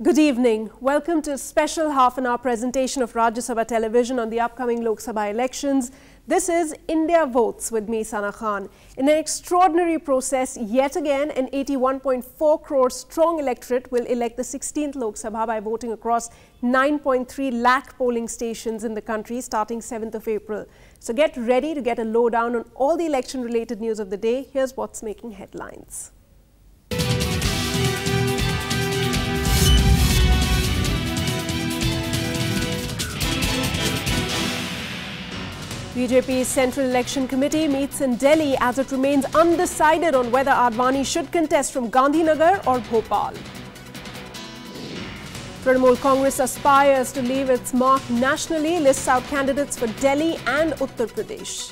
Good evening. Welcome to a special half-an-hour presentation of Rajya Sabha television on the upcoming Lok Sabha elections. This is India Votes with me, Sana Khan. In an extraordinary process, yet again, an 81.4 crore strong electorate will elect the 16th Lok Sabha by voting across 9.3 lakh polling stations in the country starting 7th of April. So get ready to get a lowdown on all the election-related news of the day. Here's what's making headlines. BJP's Central Election Committee meets in Delhi as it remains undecided on whether Advani should contest from Gandhinagar or Bhopal. Trinamool Congress aspires to leave its mark nationally, lists out candidates for Delhi and Uttar Pradesh.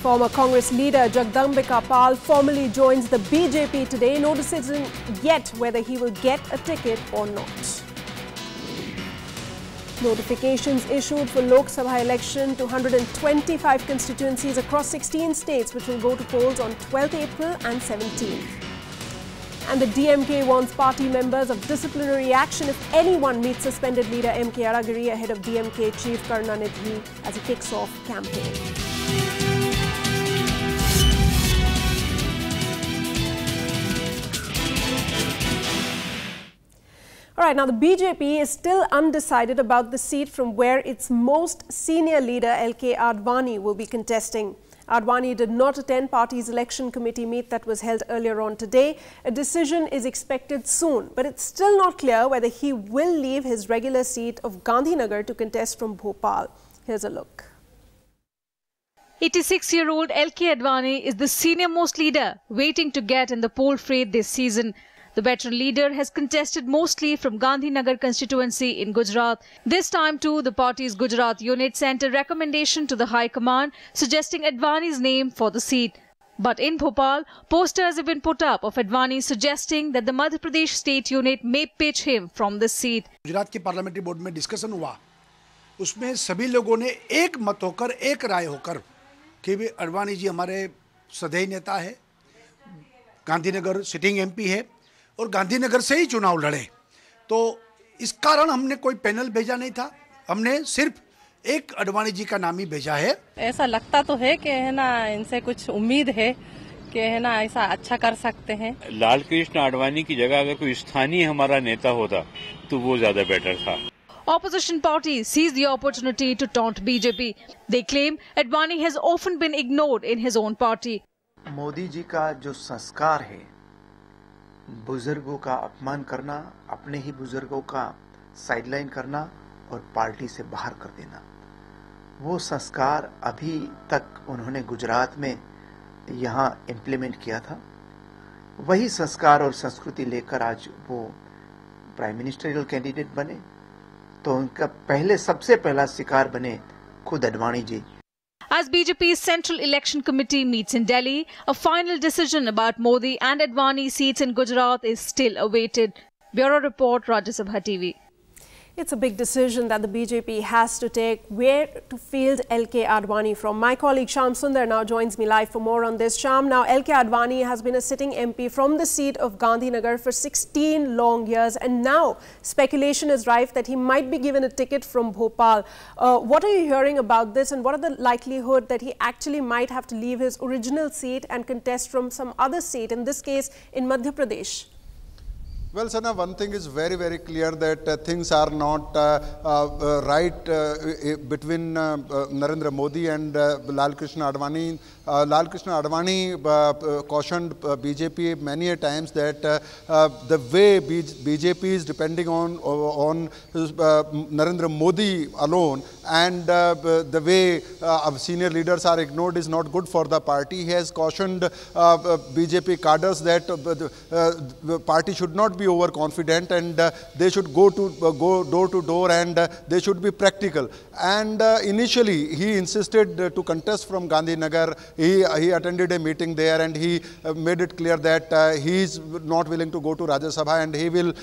Former Congress leader Jagdambika Pal formally joins the BJP today, no decision yet whether he will get a ticket or not. Notifications issued for Lok Sabha election to 125 constituencies across 16 states, which will go to polls on 12th April and 17th. And the DMK warns party members of disciplinary action if anyone meets suspended leader M.K. Aragiri ahead of DMK chief Karunanidhi as he kicks off campaign. All right, now the BJP is still undecided about the seat from where its most senior leader, L.K. Advani, will be contesting. Advani did not attend party's election committee meet that was held earlier on today. A decision is expected soon, but it's still not clear whether he will leave his regular seat of Gandhinagar to contest from Bhopal. Here's a look. 86-year-old L.K. Advani is the senior-most leader waiting to get in the poll fray this season. The veteran leader has contested mostly from Gandhinagar constituency in Gujarat. This time too, the party's Gujarat unit sent a recommendation to the High Command suggesting Advani's name for the seat. But in Bhopal, posters have been put up of Advani suggesting that the Madhya Pradesh state unit may pitch him from this seat. Gujarat के parliamentary board में discussion हुआ, उसमें सभी लोगों ने एक मत होकर, एक राय होकर कि भी अडवाणी जी हमारे सदैव नेता है, गांधीनगर सिटिंग एमपी है और गांधीनगर से ही चुनाव लड़े। तो इस कारण हमने कोई पैनल भेजा नहीं था, हमने सिर्फ एक अडवाणी जी का नाम ही भेजा है। ऐसा लगता तो है कि है ना, इनसे कुछ उम्मीद है कि है ना ऐसा अच्छा कर सकते हैं। लाल कृष्ण आडवाणी की जगह अगर कोई स्थानीय हमारा नेता होता तो वो ज्यादा बेटर था। Opposition parties seized the opportunity to taunt BJP. They claim Advani has often been ignored in his own party. Modi ji का जो संस्कार है, बुजुर्गों का अपमान करना, अपने ही बुजुर्गों का साइडलाइन करना और पार्टी से बाहर कर देना, वो संस्कार अभी तक उन्होंने गुजरात में यहाँ इम्प्लीमेंट किया था। वही संस्कार और संस्कृति लेकर आज वो प्राइम मिनिस्टरियल कैंडिडेट बने, तो उनका पहले सबसे पहला शिकार बने खुद Advani ji. As BJP's Central Election Committee meets in Delhi, a final decision about Modi and Advani seats in Gujarat is still awaited. Bureau Report, Rajya Sabha TV. It's a big decision that the BJP has to take, where to field L.K. Advani from. My colleague Shyam Sundar now joins me live for more on this. Shyam, now L.K. Advani has been a sitting MP from the seat of Gandhinagar for 16 long years, and now speculation is rife that he might be given a ticket from Bhopal. What are you hearing about this, and what are the likelihood that he actually might have to leave his original seat and contest from some other seat, in this case in Madhya Pradesh? Well, Sana, one thing is very, very clear that things are not right between Narendra Modi and Lal Krishna Advani. Lal Krishna Advani cautioned BJP many a times that the way BJP is depending on Narendra Modi alone, and the way senior leaders are ignored is not good for the party. He has cautioned BJP cadres that the party should not be overconfident, and they should go door to door, and they should be practical. And initially, he insisted to contest from Gandhinagar. He attended a meeting there, and he made it clear that he is not willing to go to Rajya Sabha, and he will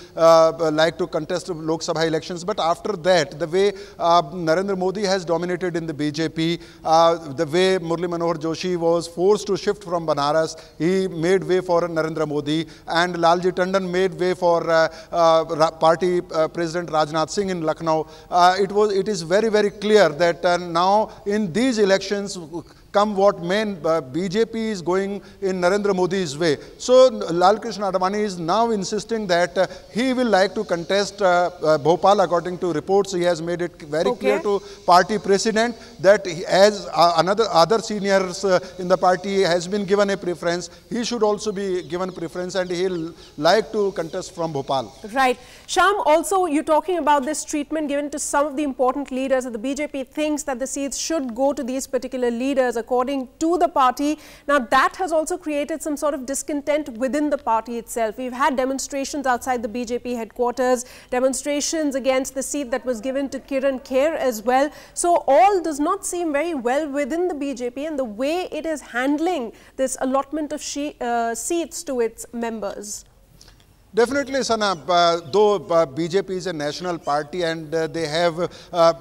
like to contest Lok Sabha elections. But after that, the way Narendra Modi has dominated in the BJP, the way Murli Manohar Joshi was forced to shift from Banaras, he made way for Narendra Modi, and Lalji Tandon made way for party President Rajnath Singh in Lucknow. It is very, very clear that now in these elections, come what may, BJP is going in Narendra Modi's way. So Lal Krishna Advani is now insisting that he will like to contest Bhopal. According to reports, he has made it very clear to party president that as other seniors in the party has been given a preference, he should also be given preference, and he'll like to contest from Bhopal. Right. Shyam, also you're talking about this treatment given to some of the important leaders, that the BJP thinks that the seats should go to these particular leaders according to the party. Now that has also created some sort of discontent within the party itself. We've had demonstrations outside the BJP headquarters, demonstrations against the seat that was given to Kiran Kher as well. So all does not seem very well within the BJP and the way it is handling this allotment of seats to its members. Definitely, Sana, though BJP is a national party and they have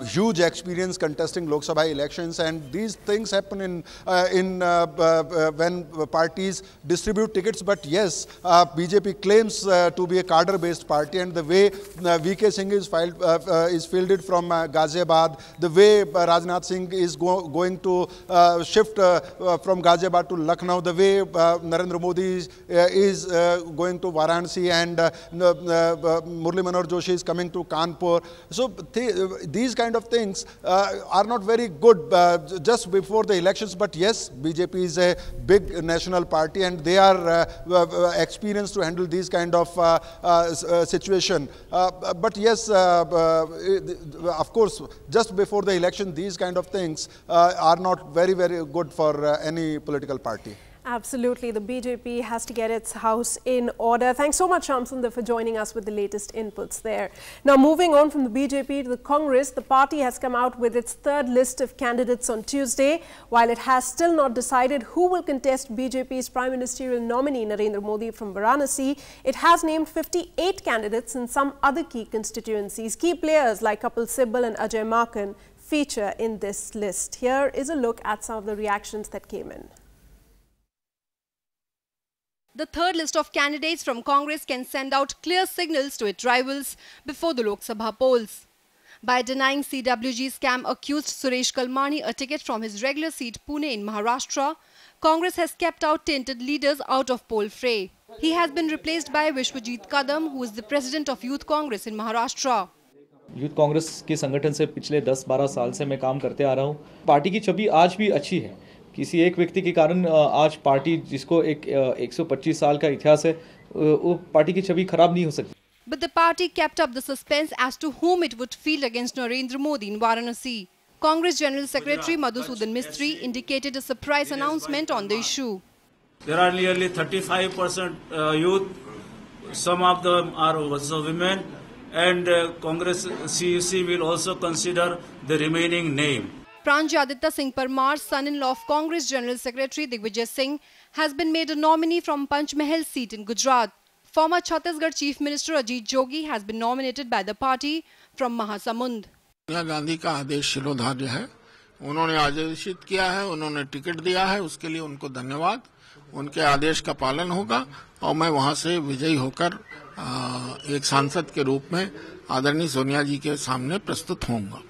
huge experience contesting Lok Sabha elections, and these things happen when parties distribute tickets. But yes, BJP claims to be a cadre-based party, and the way VK Singh is fielded from Ghaziabad, the way Rajnath Singh is going to shift from Ghaziabad to Lucknow, the way Narendra Modi is going to Varanasi, and Murli Manohar Joshi is coming to Kanpur. So these kind of things are not very good just before the elections. But yes, BJP is a big national party, and they are experienced to handle these kind of situation. But yes, of course, just before the election, these kind of things are not very, very good for any political party. Absolutely. The BJP has to get its house in order. Thanks so much, Shyam Sundar, for joining us with the latest inputs there. Now, moving on from the BJP to the Congress, the party has come out with its third list of candidates on Tuesday. While it has still not decided who will contest BJP's Prime Ministerial nominee Narendra Modi from Varanasi, it has named 58 candidates in some other key constituencies. Key players like Kapil Sibal and Ajay Maken feature in this list. Here is a look at some of the reactions that came in. The third list of candidates from Congress can send out clear signals to its rivals before the Lok Sabha polls. By denying CWG scam accused Suresh Kalmani a ticket from his regular seat Pune in Maharashtra, Congress has kept out tainted leaders out of poll fray. He has been replaced by Vishwajit Kadam, who is the president of Youth Congress in Maharashtra. Youth Congress के संगठन से पिछले 10-12 साल से मैं काम करते आ रहा हूँ. पार्टी की छवि आज भी अच्छी है. किसी एक व्यक्ति के कारण आज पार्टी जिसको एक 125 साल का इतिहास है, वो पार्टी की छवि खराब नहीं हो सकती. But the party kept up the suspense as to whom it would field against Narendra Modi in Varanasi. Congress General Secretary Madhusudan Mistry indicated a surprise announcement on the issue. There are nearly 35% youth. Some of them are also women, and Congress CUC will also consider the remaining name. Pranjaditya Singh Parmar, son-in-law of Congress General Secretary Digvijay Singh, has been made a nominee from Panchmahal seat in Gujarat. Former Chhattisgarh Chief Minister Ajit Jogi has been nominated by the party from Mahasamund. Sonia Gandhi का आदेश शिरोधार्य है. उन्होंने आदेशित किया है, उन्होंने ticket दिया है, उसके लिए उनको धन्यवाद. उनके आदेश का पालन होगा और मैं वहां से विजयी होकर एक सांसद के रूप में आदरणीय सोनिया जी के सामने प्रस्तुत होऊंगा.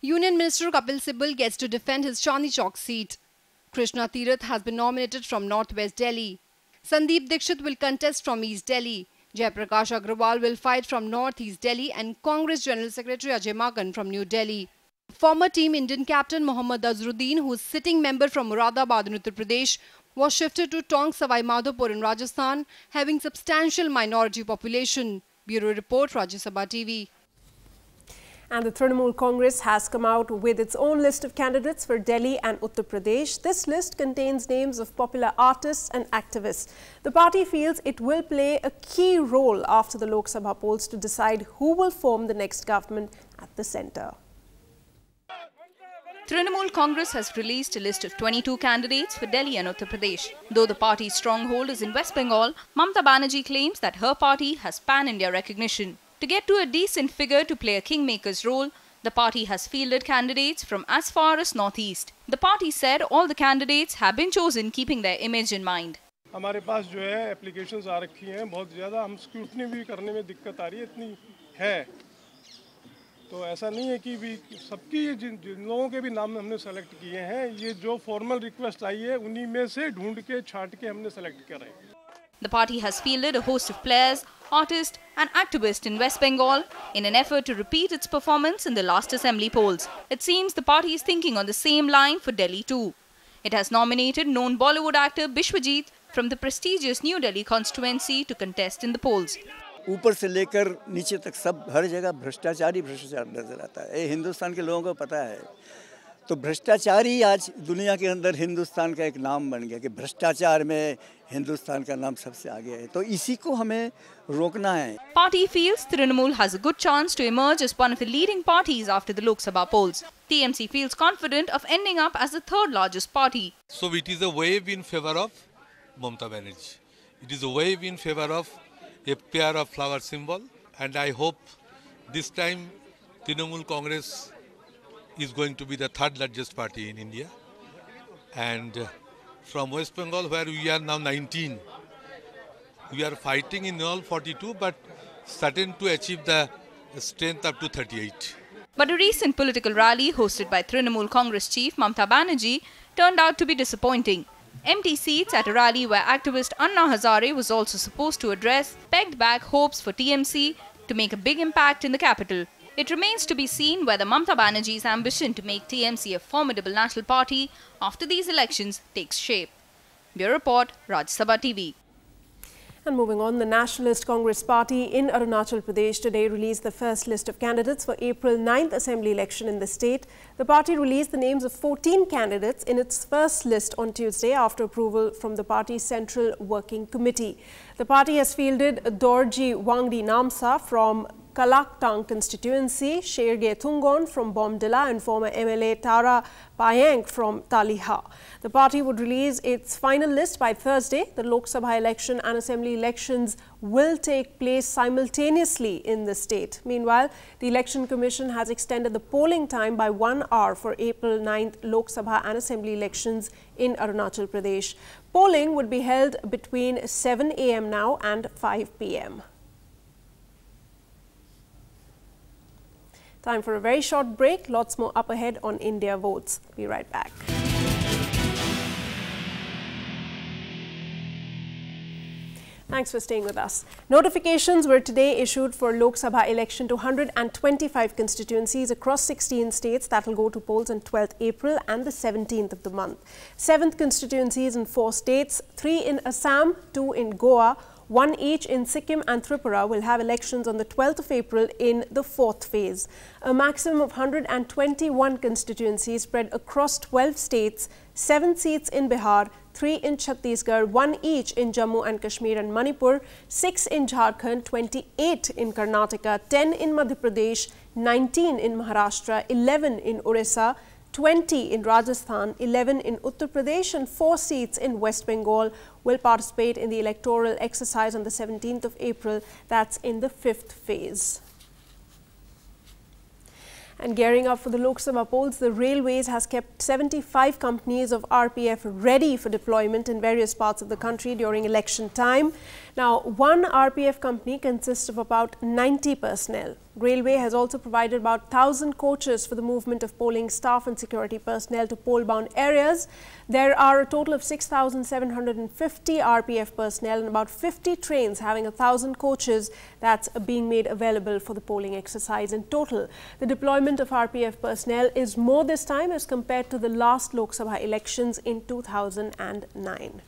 Union Minister Kapil Sibal gets to defend his Chandni Chowk seat. Krishna Tirath has been nominated from Northwest Delhi. Sandeep Dixit will contest from East Delhi. Jaiprakash Agrawal will fight from Northeast Delhi, and Congress General Secretary Ajay Maken from New Delhi. Former Team Indian captain Mohammad Azharuddin, who is sitting member from Moradabad in Uttar Pradesh, was shifted to Tonk Savai Madhopur in Rajasthan, having substantial minority population. Bureau Report, Rajya Sabha TV. And the Trinamool Congress has come out with its own list of candidates for Delhi and Uttar Pradesh. This list contains names of popular artists and activists. The party feels it will play a key role after the Lok Sabha polls to decide who will form the next government at the centre. Trinamool Congress has released a list of 22 candidates for Delhi and Uttar Pradesh. Though the party's stronghold is in West Bengal, Mamata Banerjee claims that her party has pan-India recognition. To get to a decent figure to play a kingmaker's role, the party has fielded candidates from as far as Northeast. The party said all the candidates have been chosen keeping their image in mind. हमारे पास जो है applications आ रखी हैं बहुत ज़्यादा हम scrutiny भी करने में दिक्कत आ रही है इतनी है तो ऐसा नहीं है कि भी सबकी जिन लोगों के भी नाम हमने सेलेक्ट किए हैं ये जो फॉर्मल रिक्वेस्ट आई है उन्हीं में से ढूंढ के छांट के हमने सेलेक्ट करा है. The party has fielded a host of players, artists and activists in West Bengal in an effort to repeat its performance in the last assembly polls. It seems the party is thinking on the same line for Delhi too. It has nominated known Bollywood actor Bishwajit from the prestigious New Delhi constituency to contest in the polls. ऊपर से लेकर नीचे तक सब हर जगह भ्रष्टाचार ही भ्रष्टाचार नजर आता है. ये हिंदुस्तान के लोगों को पता है. तो भ्रष्टाचार ही आज दुनिया के अंदर हिंदुस्तान का एक नाम बन गया कि भ्रष्टाचार में हिंदुस्तान का नाम सबसे आगे है. तो इसी को हमें रोकना है. Party feels Trinamool has a good chance to emerge as one of the leading parties after the Lok Sabha polls. TMC feels confident of ending up as the third largest party. So it is a wave in favor of Mamata Banerjee. It is a wave in favor of a pair of flower symbol, and I hope this time Trinamool Congress is going to be the third largest party in India. And from West Bengal, where we are now 19, we are fighting in all 42, but certain to achieve the strength up to 38. But a recent political rally hosted by Trinamool Congress chief Mamata Banerjee turned out to be disappointing. Empty seats at a rally where activist Anna Hazare was also supposed to address pegged back hopes for TMC to make a big impact in the capital. It remains to be seen whether Mamata Banerjee's ambition to make TMC a formidable national party after these elections takes shape. Bureau Report, Rajya Sabha TV. And moving on, the Nationalist Congress Party in Arunachal Pradesh today released the first list of candidates for April 9th Assembly election in the state. The party released the names of 14 candidates in its first list on Tuesday after approval from the party's Central Working Committee. The party has fielded Dorji Wangdi Namsa from Kalaktang constituency, Sherge Thungon from Bomdila and former MLA Tara Payang from Taliha. The party would release its final list by Thursday. The Lok Sabha election and Assembly elections will take place simultaneously in the state. Meanwhile, the Election Commission has extended the polling time by 1 hour for April 9th Lok Sabha and Assembly elections in Arunachal Pradesh. Polling would be held between 7 a.m. now and 5 p.m. Time for a very short break. Lots more up ahead on India Votes. Be right back. Thanks for staying with us. Notifications were today issued for Lok Sabha election to 125 constituencies across 16 states that will go to polls on 12th April and the 17th of the month. 7th constituencies in 4 states, 3 in Assam, 2 in Goa, 1 each in Sikkim and Tripura will have elections on the 12th of April in the 4th phase. A maximum of 121 constituencies spread across 12 states, 7 seats in Bihar, 3 in Chhattisgarh, 1 each in Jammu and Kashmir and Manipur, 6 in Jharkhand, 28 in Karnataka, 10 in Madhya Pradesh, 19 in Maharashtra, 11 in Orissa, 20 in Rajasthan, 11 in Uttar Pradesh and 4 seats in West Bengal will participate in the electoral exercise on the 17th of April. That's in the 5th phase. And gearing up for the Lok Sabha polls, the Railways has kept 75 companies of RPF ready for deployment in various parts of the country during election time. Now, one RPF company consists of about 90 personnel. Railway has also provided about 1,000 coaches for the movement of polling staff and security personnel to poll-bound areas. There are a total of 6,750 RPF personnel and about 50 trains having 1,000 coaches that's being made available for the polling exercise in total. The deployment of RPF personnel is more this time as compared to the last Lok Sabha elections in 2009.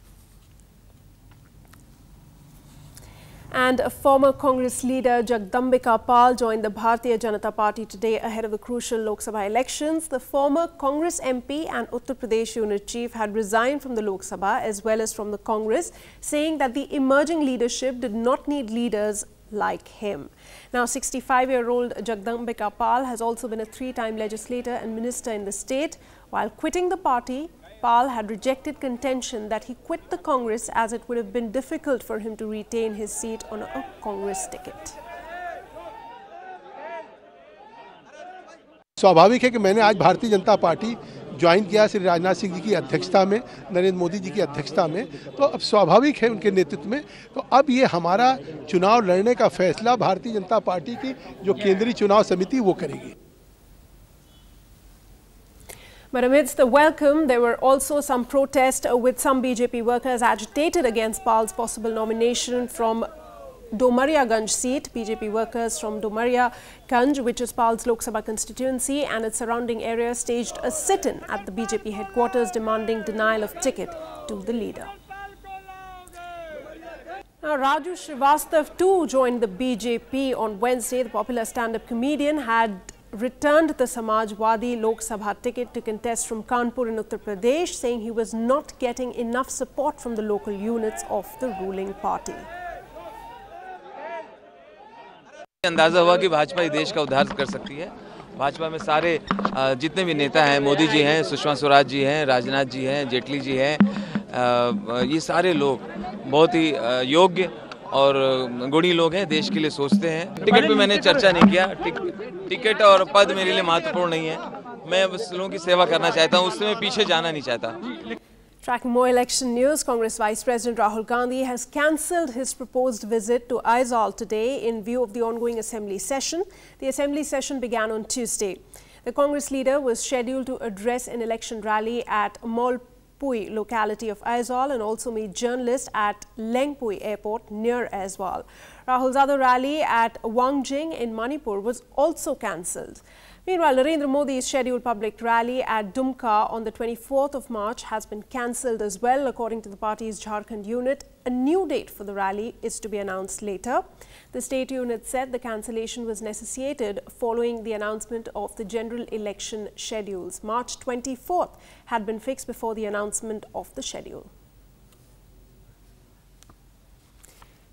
And former Congress leader Jagdambika Pal joined the Bharatiya Janata Party today ahead of the crucial Lok Sabha elections. The former Congress MP and Uttar Pradesh unit chief had resigned from the Lok Sabha as well as from the Congress, saying that the emerging leadership did not need leaders like him. Now, 65-year-old Jagdambika Pal has also been a three-time legislator and minister in the state. While quitting the party, Pal had rejected contention that he quit the Congress as it would have been difficult for him to retain his seat on a Congress ticket. स्वाभाविक है कि मैंने आज Bharatiya Janata party join किया श्री राजनाथ सिंह जी की अध्यक्षता में, नरेंद्र मोदी जी की अध्यक्षता में, तो अब स्वाभाविक है उनके नेतृत्व में, तो अब ये हमारा चुनाव लड़ने का फैसला भारतीय जनता पार्टी की जो केंद्रीय चुनाव समिति वो करेगी. But amidst the welcome, there were also some protests with some BJP workers agitated against Pal's possible nomination from Domariya Ganj seat. BJP workers from Domariya Ganj, which is Pal's Lok Sabha constituency and its surrounding area, staged a sit-in at the BJP headquarters demanding denial of ticket to the leader. Now, Raju Srivastav too joined the BJP on Wednesday. The popular stand-up comedian had returned the Samajwadi Lok Sabha ticket to contest from Kanpur in Uttar Pradesh, saying he was not getting enough support from the local units of the ruling party. अंदाजा हुआ कि भाजपा ही देश का उद्धार कर सकती है. भाजपा में सारे जितने भी नेता हैं, मोदी जी हैं, सुषमा स्वराज जी हैं, राजनाथ जी हैं, जेटली जी हैं, ये सारे लोग बहुत ही योग्य और गुणी लोग हैं, देश के लिए सोचते हैं. टिकट पे मैंने चर्चा नहीं किया. टिकट और पद मेरे लिए महत्वपूर्ण नहीं है. मैं बस लोगों की सेवा करना चाहता हूँ, उससे मैं पीछे जाना नहीं चाहता. Tracking more election news, Congress Vice President Rahul Gandhi has cancelled his proposed visit to Aizawl today in view of the ongoing assembly session. The assembly session began on Tuesday. The Congress leader was scheduled to address an election rally at Molpui locality of Aizawl and also meet journalists at Lengpui airport near Aizawl. Rahul's other rally at Wangjing in Manipur was also cancelled. Meanwhile, Narendra Modi's scheduled public rally at Dumka on the 24th of March has been cancelled as well. According to the party's Jharkhand unit, a new date for the rally is to be announced later. The state unit said the cancellation was necessitated following the announcement of the general election schedules. March 24th had been fixed before the announcement of the schedule.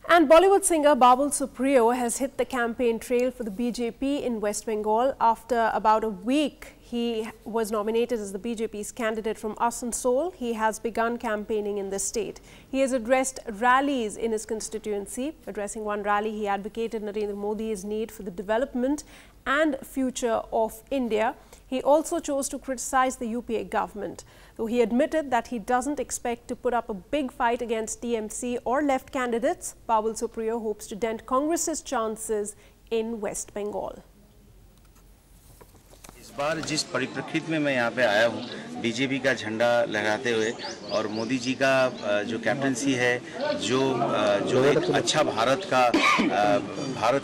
And Bollywood singer Babul Supriyo has hit the campaign trail for the BJP in West Bengal. After about a week, he was nominated as the BJP's candidate from Asansol. He has begun campaigning in the state. He has addressed rallies in his constituency. Addressing one rally, he advocated Narendra Modi's need for the development and future of India. He also chose to criticize the UPA government. Though he admitted that he doesn't expect to put up a big fight against TMC or left candidates, Babul Supriyo hopes to dent Congress's chances in West Bengal. इस बार जिस परिप्रेक्षित में मैं यहाँ पे आया हूँ, BJP का झंडा लहराते हुए और मोदी जी का जो कैप्टनसी है, जो एक अच्छा भारत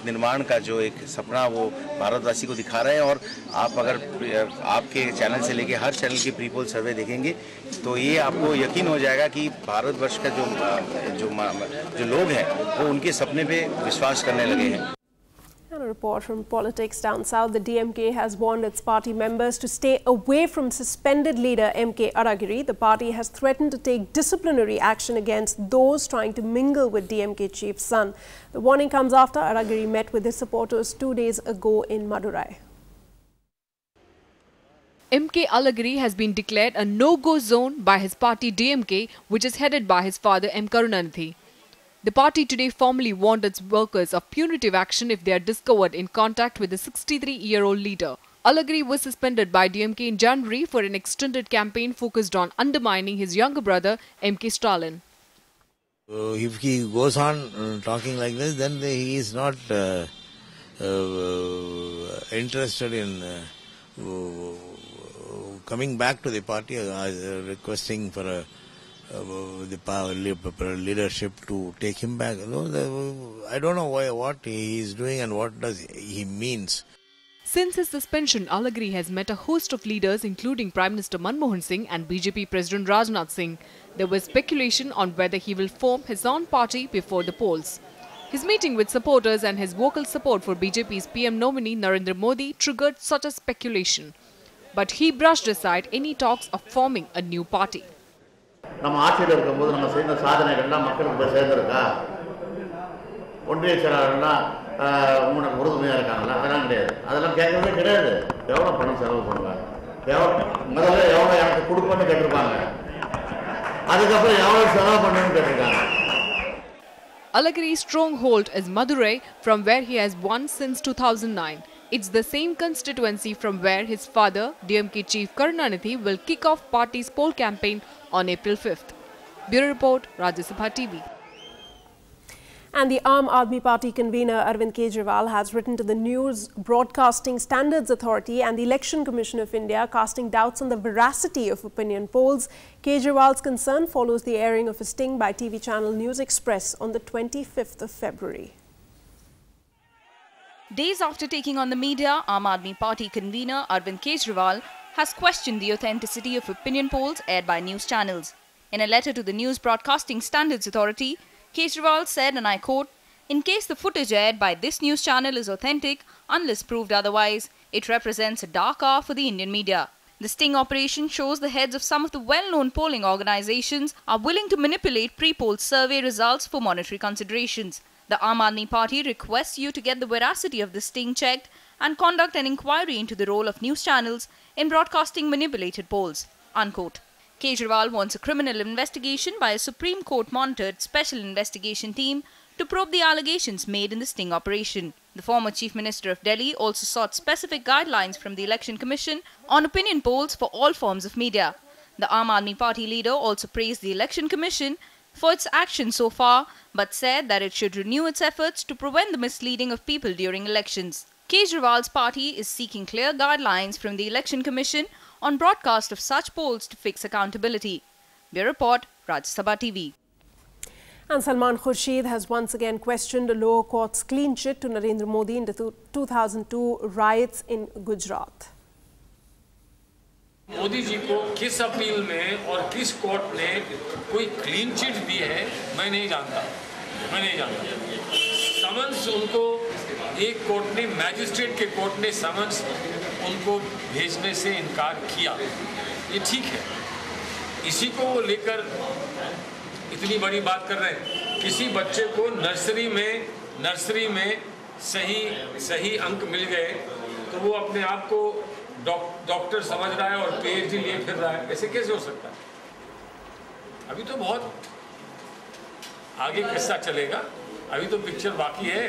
निर्माण का जो एक सपना वो भारतवासी को दिखा रहे हैं. और आप अगर आपके चैनल से लेके हर चैनल के प्री पोल सर्वे देखेंगे तो ये आपको यकीन हो जाएगा कि भारतवर्ष का जो लोग हैं वो उनके सपने पे विश्वास करने लगे हैं. And a report from politics down south, the DMK has warned its party members to stay away from suspended leader M.K. Aragiri. The party has threatened to take disciplinary action against those trying to mingle with DMK chief's son. The warning comes after Aragiri met with his supporters 2 days ago in Madurai. M.K. Alagiri has been declared a no-go zone by his party DMK, which is headed by his father M. Karunanidhi. The party today formally warned its workers of punitive action if they are discovered in contact with the 63-year-old leader. Alagiri was suspended by DMK in January for an extended campaign focused on undermining his younger brother M.K. Stalin. If he goes on talking like this, then he is not interested in coming back to the party, requesting for the leadership to take him back. I don't know what he is doing and what does he means. Since his suspension, Alagiri has met a host of leaders including Prime Minister Manmohan Singh and BJP President Rajnath Singh. There was speculation on whether he will form his own party before the polls. His meeting with supporters and his vocal support for BJP's PM nominee Narendra Modi triggered such a speculation. But he brushed aside any talks of forming a new party. நம்ம ஆட்சியில் இருக்கும்போது நம்ம செய்த சாதனைகள்லாம் மக்களுக்கு போய் சேர்ந்திருக்கா? ஒன்றிய செயலாளர்லாம் உங்களுக்கு உறுதுணையாக இருக்காங்களா? அதெல்லாம் கிடையாது. அதெல்லாம் கேட்கறதே கிடையாது. எவ்வளோ பணம் செலவு பண்ணுவாங்க? முதல்ல எவ்வளோ எனக்கு கொடுப்பேன்னு கேட்டிருப்பாங்க. அதுக்கப்புறம் எவ்வளோ செலவு பண்ணணும்னு கேட்டிருக்காங்க. Alagiri's stronghold is Madurai, from where he has won since 2009. It's the same constituency from where his father, DMK Chief Karunanidhi, will kick off party's poll campaign on April 5th. Bureau Report, Rajya Sabha TV. And the Aam Aadmi Party convener Arvind Kejriwal has written to the News Broadcasting Standards Authority and the Election Commission of India, casting doubts on the veracity of opinion polls. Kejriwal's concern follows the airing of a sting by TV channel News Express on the 25th of February. Days after taking on the media, Aam Aadmi Party convener Arvind Kejriwal has questioned the authenticity of opinion polls aired by news channels. In a letter to the News Broadcasting Standards Authority, Kejriwal said, and I quote, "In case the footage aired by this news channel is authentic, unless proved otherwise, it represents a dark hour for the Indian media. The sting operation shows the heads of some of the well-known polling organizations are willing to manipulate pre-poll survey results for monetary considerations. The Aam Aadmi Party requests you to get the veracity of the sting checked and conduct an inquiry into the role of news channels in broadcasting manipulated polls." Unquote. Kejriwal wants a criminal investigation by a Supreme Court-monitored special investigation team to probe the allegations made in the sting operation. The former Chief Minister of Delhi also sought specific guidelines from the Election Commission on opinion polls for all forms of media. The Aam Aadmi Party leader also praised the Election Commission for its action so far, but said that it should renew its efforts to prevent the misleading of people during elections. Kejriwal's party is seeking clear guidelines from the Election Commission on broadcast of such polls to fix accountability. Bureau Report, Rajya Sabha TV. And Salman Khurshid has once again questioned a lower court's clean chit to Narendra Modi in the 2002 riots in Gujarat. Modi ji को किस appeal में और किस court ने कोई clean chit दी है मैं नहीं जानता समन्स उनको एक कोर्ट ने मैजिस्ट्रेट के कोर्ट ने समन्स उनको भेजने से इनकार किया, ये ठीक है। इसी को वो लेकर इतनी बड़ी बात कर रहे हैं। किसी बच्चे को नर्सरी में सही अंक मिल गए तो वो अपने आप को डॉक्टर समझ रहा है और पीएचडी लिए फिर रहा है, ऐसे कैसे हो सकता है? अभी तो बहुत आगे किस्सा चलेगा, अभी तो पिक्चर बाकी है।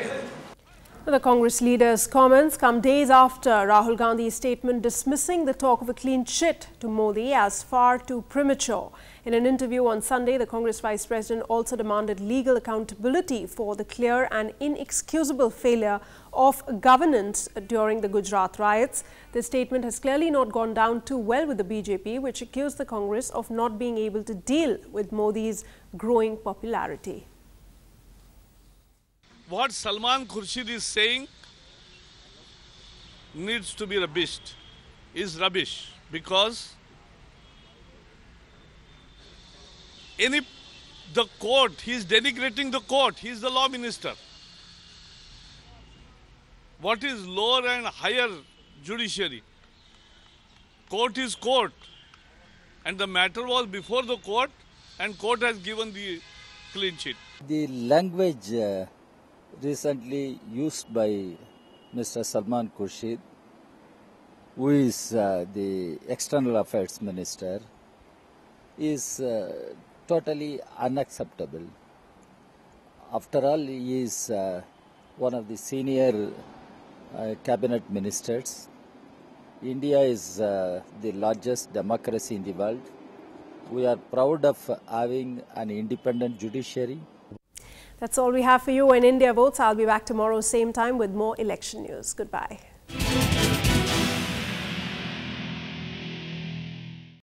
The Congress leader's comments come days after Rahul Gandhi's statement dismissing the talk of a clean chit to Modi as far too premature. In an interview on Sunday, the Congress Vice President also demanded legal accountability for the clear and inexcusable failure of governance during the Gujarat riots. The statement has clearly not gone down too well with the BJP, which accused the Congress of not being able to deal with Modi's growing popularity. What Salman Khurshid is saying needs to be rubbished, is rubbish, because the court, he is denigrating the court, he is the law minister. What is lower and higher judiciary? Court is court, and the matter was before the court, and court has given the clean chit. The language recently used by Mr. Salman Khurshid, who is the External Affairs Minister, is totally unacceptable. After all, he is one of the senior cabinet ministers. India is the largest democracy in the world. We are proud of having an independent judiciary. That's all we have for you in India Votes. I'll be back tomorrow, same time, with more election news. Goodbye.